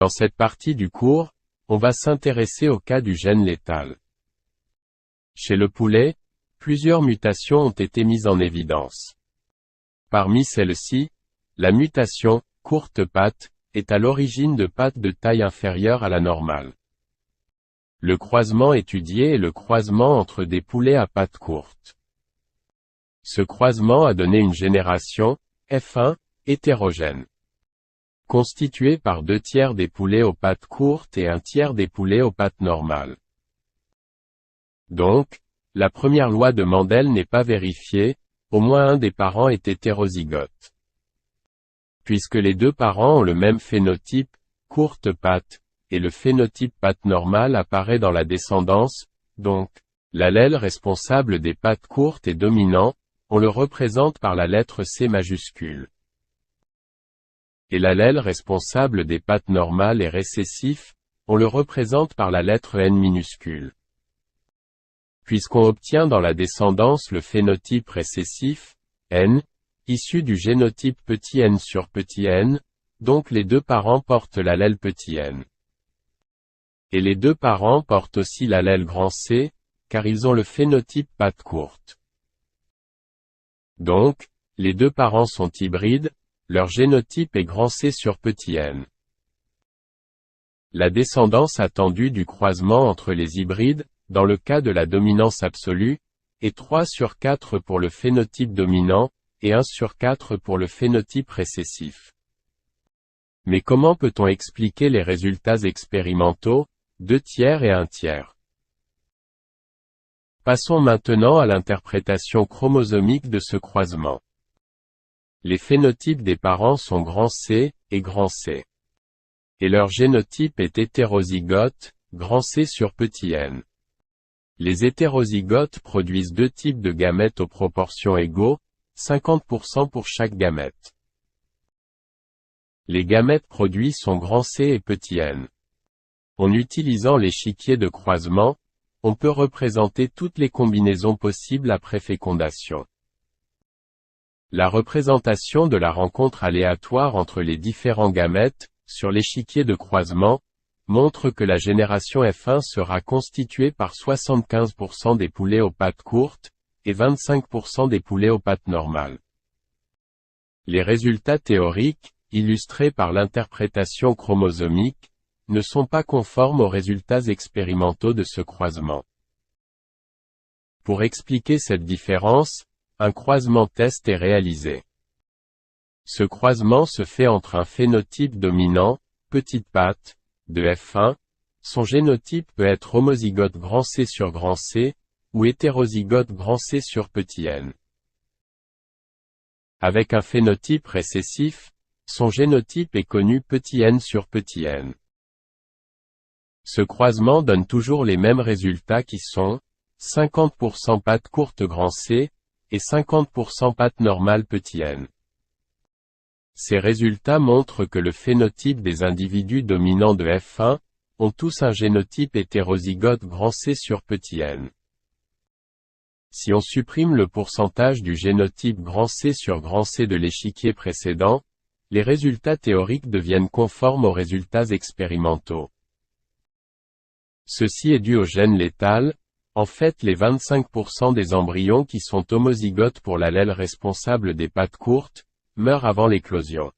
Dans cette partie du cours, on va s'intéresser au cas du gène létal. Chez le poulet, plusieurs mutations ont été mises en évidence. Parmi celles-ci, la mutation « courte patte » est à l'origine de pattes de taille inférieure à la normale. Le croisement étudié est le croisement entre des poulets à pattes courtes. Ce croisement a donné une génération, F1, hétérogène, constituée par 2/3 des poulets aux pattes courtes et 1/3 des poulets aux pattes normales. Donc, la première loi de Mendel n'est pas vérifiée, au moins un des parents est hétérozygote. Puisque les deux parents ont le même phénotype, courte patte, et le phénotype patte normale apparaît dans la descendance, donc, l'allèle responsable des pattes courtes est dominant, on le représente par la lettre C majuscule. Et l'allèle responsable des pattes normales est récessif, on le représente par la lettre N minuscule. Puisqu'on obtient dans la descendance le phénotype récessif, N, issu du génotype petit n sur petit n, donc les deux parents portent l'allèle petit n. Et les deux parents portent aussi l'allèle grand C, car ils ont le phénotype patte courte. Donc, les deux parents sont hybrides, leur génotype est grand C sur petit n. La descendance attendue du croisement entre les hybrides, dans le cas de la dominance absolue, est 3/4 pour le phénotype dominant, et 1/4 pour le phénotype récessif. Mais comment peut-on expliquer les résultats expérimentaux, 2/3 et 1/3? Passons maintenant à l'interprétation chromosomique de ce croisement. Les phénotypes des parents sont grand C et grand C. Et leur génotype est hétérozygote, grand C sur petit n. Les hétérozygotes produisent deux types de gamètes aux proportions égaux, 50% pour chaque gamète. Les gamètes produits sont grand C et petit n. En utilisant l'échiquier de croisement, on peut représenter toutes les combinaisons possibles après fécondation. La représentation de la rencontre aléatoire entre les différents gamètes, sur l'échiquier de croisement, montre que la génération F1 sera constituée par 75% des poulets aux pattes courtes, et 25% des poulets aux pattes normales. Les résultats théoriques, illustrés par l'interprétation chromosomique, ne sont pas conformes aux résultats expérimentaux de ce croisement. Pour expliquer cette différence, un croisement test est réalisé. Ce croisement se fait entre un phénotype dominant, petite patte, de F1, son génotype peut être homozygote grand C sur grand C, ou hétérozygote grand C sur petit n. Avec un phénotype récessif, son génotype est connu petit n sur petit n. Ce croisement donne toujours les mêmes résultats qui sont 50% patte courte grand C, et 50% patte normale petit n. Ces résultats montrent que le phénotype des individus dominants de F1 ont tous un génotype hétérozygote grand C sur petit n. Si on supprime le pourcentage du génotype grand C sur grand C de l'échiquier précédent, les résultats théoriques deviennent conformes aux résultats expérimentaux. Ceci est dû au gène létal, en fait les 25% des embryons qui sont homozygotes pour l'allèle responsable des pattes courtes, meurent avant l'éclosion.